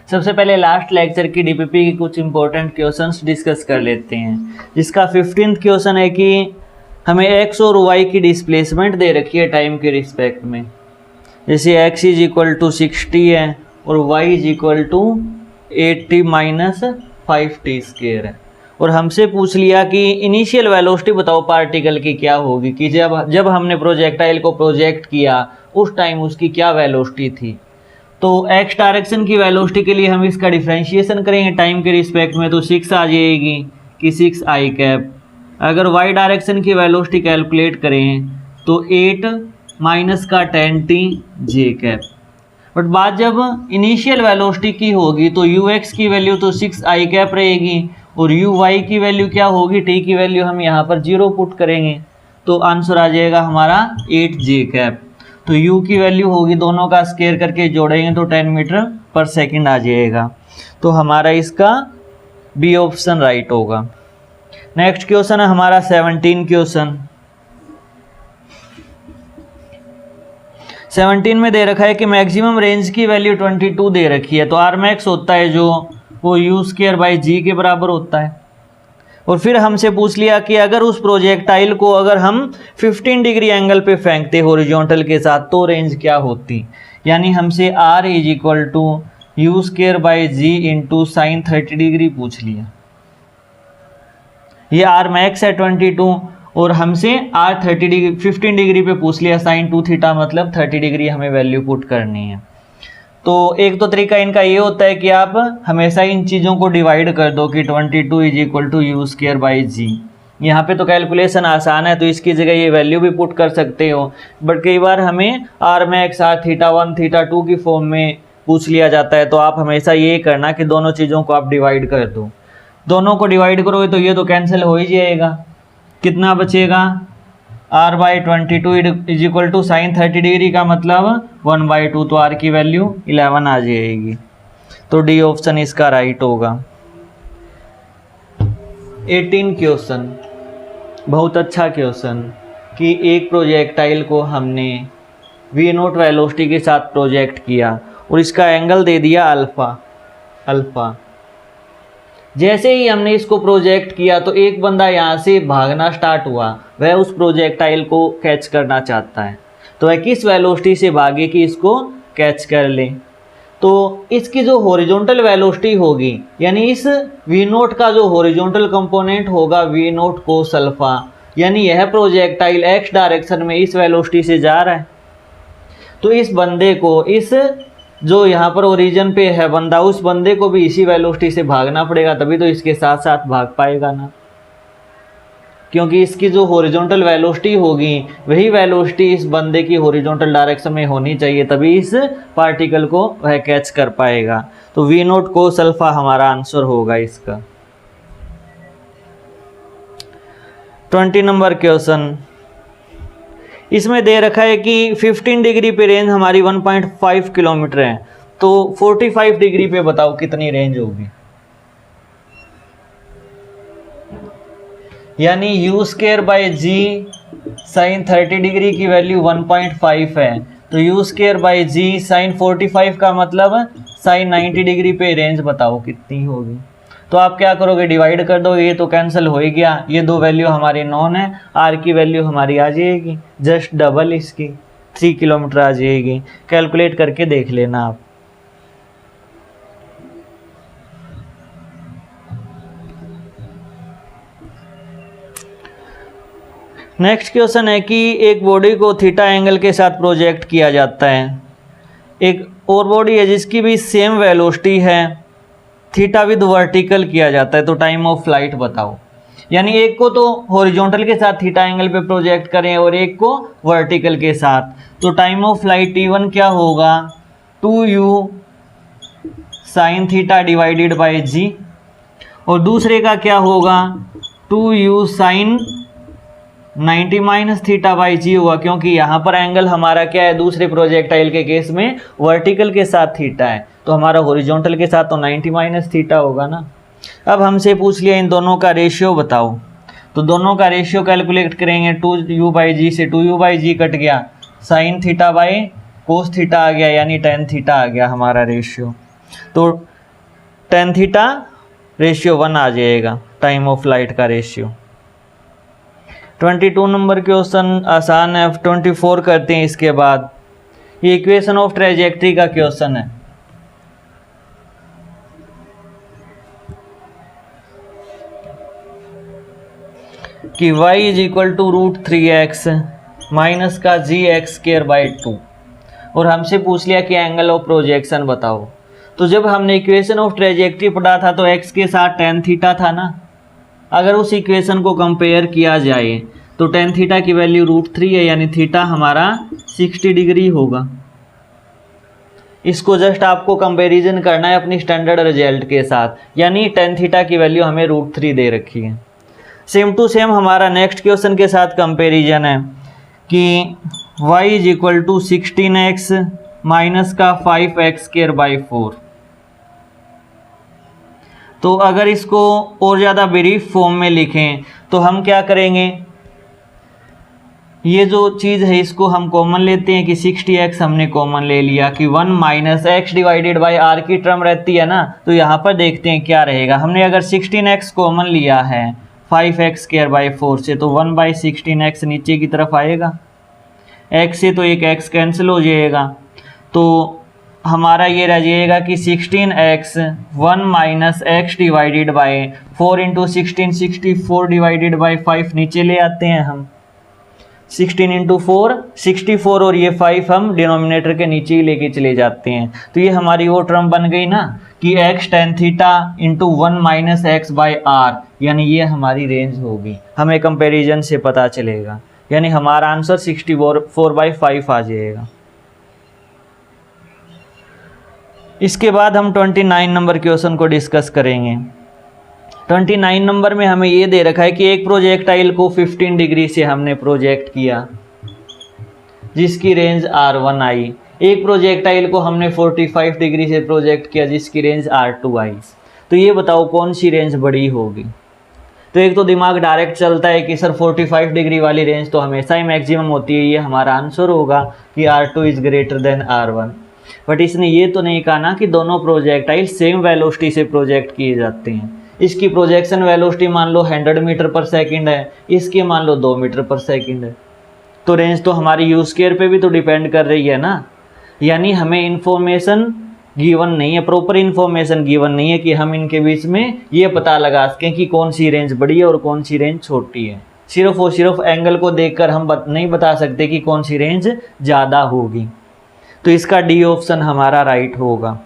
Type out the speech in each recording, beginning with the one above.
सबसे पहले last lecture की डीपीपी की कुछ इंपॉर्टेंट क्वेश्चंस डिस्कस कर लेते हैं, जिसका 15th क्वेश्चन है कि हमें x और y की डिस्प्लेसमेंट दे रखी है टाइम के रिस्पेक्ट में। जैसे x इज इक्वल टू 60 है और y is equal to 80 minus 5t square है, और हमसे पूछ लिया कि इनिशियल वेलोसिटी बताओ पार्टिकल की क्या होगी, कि जब हमने प्रोजेक्टाइल को प्रोजेक्ट किया उस टाइम उसकी क्या वेलोसिटी थी। तो x डायरेक्शन की वेलोसिटी के लिए हम इसका डिफरेंशिएशन करेंगे टाइम के रिस्पेक्ट में, तो 6 आ जाएगी कि 6i कैप। अगर y डायरेक्शन की वेलोसिटी कैलकुलेट करें तो 8 माइनस का 10t j कैप। बट बात जब इनिशियल वेलोसिटी की होगी तो ux की वैल्यू तो 6i कैप रहेगी और uy की वैल्यू क्या होगी, t की वैल्यू हम यहाँ पर 0 पुट करेंगे तो आंसर आ जाएगा हमारा 8j कैप। तो u की वैल्यू होगी, दोनों का स्क्वायर करके जोड़ेंगे तो 10 मीटर पर सेकंड आ जाएगा। तो हमारा इसका बी ऑप्शन राइट होगा। नेक्स्ट क्वेश्चन है हमारा 17 क्वेश्चन। 17 में दे रखा है कि मैक्सिमम रेंज की वैल्यू 22 दे रखी है, तो आर मैक्स होता है जो वो यू स्क्वायर बाई जी के बराबर होता है। और फिर हमसे पूछ लिया कि अगर उस प्रोजेक्टाइल को अगर हम 15 डिग्री एंगल पे फेंकते हॉरिजॉन्टल के साथ तो रेंज क्या होती, यानी हमसे r is equal to u square by g into sine 30 degree पूछ लिया। ये r मैक्स है 22 और हमसे r 15 डिग्री पे पूछ लिया, साइन 2 थीटा मतलब 30 डिग्री हमें वैल्यू पुट करनी है। तो एक तो तरीका इनका ये होता है कि आप हमेशा इन चीज़ों को डिवाइड कर दो कि 22 is equal to u square by g. यहाँ पे तो कैलकुलेशन आसान है तो इसकी जगह ये वैल्यू भी पुट कर सकते हो, बट कई बार हमें r max r theta 1 theta 2 की फॉर्म में पूछ लिया जाता है, तो आप हमेशा ये करना कि दोनों चीज़ों को आप डिवाइड कर दो। दोनों को डिवाइड करोगे तो ये तो कैंसिल हो ही जाएगा, कितना बचेगा r बाई 22 is equal to sine 30 degree का मतलब 1/2, तो r की वैल्यू 11 आ जाएगी। तो डी ऑप्शन इसका राइट होगा। 18 क्वेश्चन, बहुत अच्छा क्वेश्चन कि एक प्रोजेक्टाइल को हमने v0 वेलोसिटी के साथ प्रोजेक्ट किया और इसका एंगल दे दिया अल्फा। जैसे ही हमने इसको प्रोजेक्ट किया तो एक बंदा यहाँ से भागना स्टार्ट हुआ, वह उस प्रोजेक्टाइल को कैच करना चाहता है, तो वह किस वेलोसिटी से भागे कि इसको कैच कर ले। तो इसकी जो हॉरिजॉन्टल वेलोसिटी होगी, यानी इस v0 का जो हॉरिजॉन्टल कंपोनेंट होगा v0 कोस अल्फा, यानी यह प्रोजेक्टाइल x डायरेक्शन में इस वेलोसिटी से जा रहा है, तो इस बंदे को इस जो यहाँ पर ओरिजिन पे है बंदा, उस बंदे को भी इसी वेलोसिटी से भागना पड़ेगा, तभी तो इसके साथ साथ भाग पाएगा ना, क्योंकि इसकी जो हॉरिजॉन्टल वेलोसिटी होगी वही वेलोसिटी इस बंदे की हॉरिजॉन्टल डायरेक्शन में होनी चाहिए, तभी इस पार्टिकल को वह कैच कर पाएगा। तो v0 कोस अल्फा हमारा आंसर होगा इसका। 20 नंबर क्वेश्चन, इसमें दे रखा है कि 15 डिग्री पे रेंज हमारी 1.5 किलोमीटर है, तो 45 डिग्री पे बताओ कितनी रेंज होगी। यानी u square by g sine 30 degree की वैल्यू 1.5 है, तो u square by g sine 45 का मतलब साइन 90 डिग्री पे रेंज बताओ कितनी होगी। तो आप क्या करोगे, डिवाइड कर दो, ये तो कैंसिल हो ही गया, ये दो वैल्यू हमारी नॉन है, आर की वैल्यू हमारी आ जाएगी जस्ट डबल इसकी 3 किलोमीटर आ जाएगी। कैलकुलेट करके देख लेना आप। नेक्स्ट क्वेश्चन है कि एक बॉडी को थीटा एंगल के साथ प्रोजेक्ट किया जाता है, एक और बॉडी है जिसकी भी सेम वेलोसिटी है, थीटा विद वर्टिकल किया जाता है, तो टाइम ऑफ फ्लाइट बताओ। यानी एक को तो हॉरिजॉन्टल के साथ थीटा एंगल पे प्रोजेक्ट करें और एक को वर्टिकल के साथ, तो टाइम ऑफ फ्लाइट t1 क्या होगा 2u sine theta divided by g, और दूसरे का क्या होगा 2u sine 90 minus theta by g हुआ, क्योंकि यहाँ पर एंगल हमारा क्या है, दूसरे प्रोजेक्टाइल के केस में वर्टिकल के साथ थीटा है, तो हमारा हॉरिजॉन्टल के साथ तो 90 माइनस थीटा होगा ना। अब हमसे पूछ लिया इन दोनों का रेशियो बताओ, तो दोनों का रेशियो कैलकुलेट करेंगे। 2u बाई जी से 2u बाई जी कट गया, sine theta by cos theta आ गया, यानी tan थीटा आ गया हमारा रेशियो। तो tan थीटा रेशियो 1 आ जाएगा, टाइम ऑफ फ्लाइट का रेशियो। 22 नंबर क्वेश्चन आसान है, 24 करते हैं इसके बाद। ये इक्वेशन ऑफ ट्रेजेक्ट्री का क्वेश्चन है। कि y is equal to √3x minus का gx²/2 और हमसे पूछ लिया कि एंगल ऑफ प्रोजेक्शन बताओ। तो जब हमने इक्वेशन ऑफ ट्रेजेक्ट्री पढ़ा था तो x के साथ tan थीटा था ना। अगर उस इक्वेशन को कंपेयर किया जाए तो tan थीटा की वैल्यू √3 है, यानी थीटा हमारा 60 डिग्री होगा। इसको जस्ट आपको कंपैरिजन करना है अपनी स्टैंडर्ड रिजल्ट के साथ, यानी tan थीटा की वैल्यू हमें √3 दे रखी है। सेम टू सेम हमारा नेक्स्ट क्वेश्चन के साथ कंपैरिजन है कि y is equal to 16x minus का 5x²/4। तो अगर इसको और ज़्यादा ब्रीफ फॉर्म में लिखें तो हम क्या करेंगे, ये जो चीज़ है इसको हम कॉमन लेते हैं कि 60x हमने कॉमन ले लिया कि 1 minus x divided by r की टर्म रहती है ना। तो यहाँ पर देखते हैं क्या रहेगा। हमने अगर 16x कॉमन लिया है 5x²/4 से, तो 1/16x नीचे की तरफ आएगा, x से तो एक x कैंसिल हो जाएगा, तो हमारा ये रह जाएगा कि 16x 1 minus x divided by 4 into 16 64 divided by 5 नीचे ले आते हैं हम। 16 इंटू 4 64 और ये 5 हम डिनोमिनेटर के नीचे ही लेके चले जाते हैं। तो ये हमारी वो टर्म बन गई ना कि x tan theta into 1 minus x by r, यानी ये हमारी रेंज होगी। हमें कंपैरिजन से पता चलेगा, यानी हमारा आंसर 64/5 आ जाएगा। इसके बाद हम 29 नंबर क्वेश्चन को डिस्कस करेंगे। 29 नंबर में हमें ये दे रखा है कि एक प्रोजेक्टाइल को 15 डिग्री से हमने प्रोजेक्ट किया जिसकी रेंज R1 आई। एक प्रोजेक्टाइल को हमने 45 डिग्री से प्रोजेक्ट किया जिसकी रेंज R2 आई। तो ये बताओ कौन सी रेंज बड़ी होगी। तो एक तो दिमाग डायरेक्ट चलता है कि सर 45 डिग्री वाली रेंज तो हमेशा ही मैक्सिमम होती है, ये हमारा आंसर होगा कि R2 is greater than R1। But इसने ये तो नहीं कहा ना कि दोनों प्रोजेक्टाइल सेम वेलोसिटी से प्रोजेक्ट किए जाते हैं। इसकी प्रोजेक्शन वेलोसिटी मान लो 100 मीटर पर सेकंड है, इसकी मान लो 2 मीटर पर सेकंड है। तो रेंज तो हमारी U² पे भी तो डिपेंड कर रही है ना। यानी हमें इन्फॉर्मेशन गिवन नहीं है, प्रॉपर इन्फॉर्मेशन गिवन नहीं है कि हम इनके बीच में ये पता लगा सकें कि कौन सी रेंज बड़ी है और कौन सी रेंज छोटी है। सिर्फ और सिर्फ एंगल को देखकर हम नहीं बता सकते कि कौन सी रेंज ज़्यादा होगी। तो इसका डी ऑप्शन हमारा राइट होगा।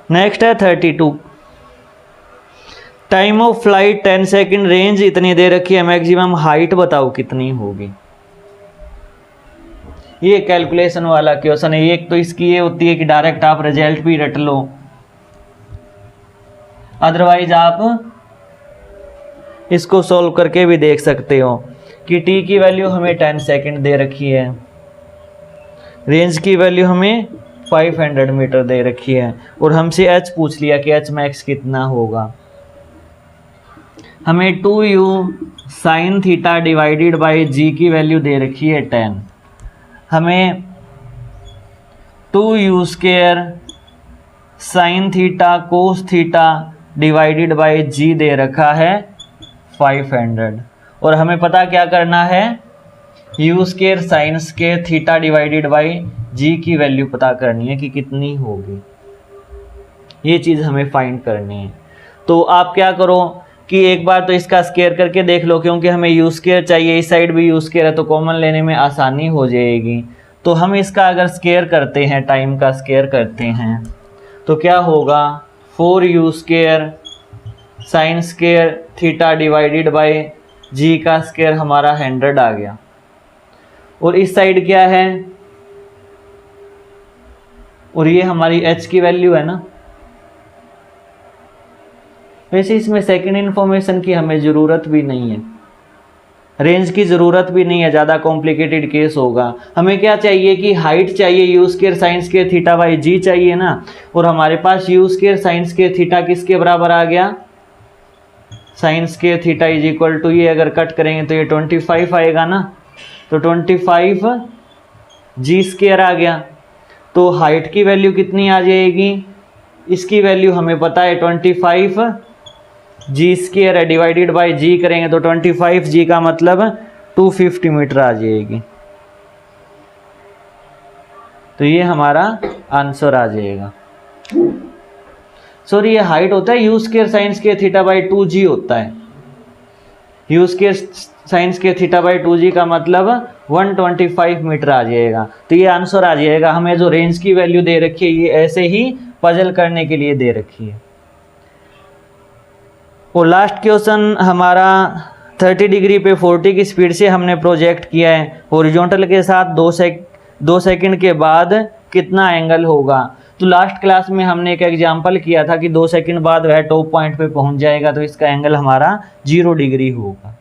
नेक्स्ट है 32। Time of flight 10 second, range इतनी दे रखी है, मैक्सिमम हाइट बताओ कितनी होगी। ये कैलकुलेशन वाला क्वेश्चन है। एक तो इसकी ये होती है कि डायरेक्ट आप रिजल्ट भी रट लो, अदरवाइज आप इसको सॉल्व करके भी देख सकते हो कि t की वैल्यू हमें 10 सेकंड दे रखी है, रेंज की वैल्यू हमें 500 मीटर दे रखी है और हमसे h पूछ लिया कि h मैक्स कितना होगा। हमें 2u sine theta divided by g की वैल्यू दे रखी है 10। हमें 2u square sine theta cos theta divided by g दे रखा है 500 और हमें पता क्या करना है, u square sine square theta divided by g की वैल्यू पता करनी है कि कितनी होगी। ये चीज़ हमें फाइंड करनी है। तो आप क्या करो कि एक बार तो इसका स्क्वायर करके देख लो, क्योंकि हमें u स्क्वायर चाहिए, इस साइड भी u स्क्वायर है तो कॉमन लेने में आसानी हो जाएगी। तो हम इसका अगर स्क्वायर करते हैं, टाइम का स्क्वायर करते हैं तो क्या होगा, 4u square sine square theta divided by g का स्क्वायर हमारा 100 आ गया। और इस साइड क्या है, और ये हमारी h की वैल्यू है ना। वैसे इसमें सेकंड इन्फॉर्मेशन की हमें ज़रूरत भी नहीं है, रेंज की ज़रूरत भी नहीं है, ज़्यादा कॉम्प्लिकेटेड केस होगा। हमें क्या चाहिए कि हाइट चाहिए, u square sine square theta by g चाहिए ना। और हमारे पास u square sine square theta किसके बराबर आ गया, sine square theta is equal to, ये अगर कट करेंगे तो ये 25 आएगा ना। तो 25 g स्क्वायर आ गया। तो हाइट की वैल्यू कितनी आ जाएगी, इसकी वैल्यू हमें पता है 25 जी स्क्वायर है, डिवाइडेड बाई जी करेंगे तो 25 जी का मतलब 250 मीटर आ जाएगी। तो ये हमारा आंसर आ जाएगा। सॉरी, ये हाइट होता है you square sine square theta by 2g होता है। You square sine square theta by 2g का मतलब 125 मीटर आ जाएगा। तो ये आंसर आ जाएगा। हमें जो रेंज की वैल्यू दे रखी है ये ऐसे ही पजल करने के लिए दे रखी है। और लास्ट क्वेश्चन हमारा 30 डिग्री पे 40 की स्पीड से हमने प्रोजेक्ट किया है। हॉरिजॉन्टल के साथ 2 सेकंड के बाद कितना एंगल होगा। तो लास्ट क्लास में हमने एक एग्जांपल किया था कि 2 सेकंड बाद वह टॉप पॉइंट पे पहुंच जाएगा, तो इसका एंगल हमारा 0 डिग्री होगा।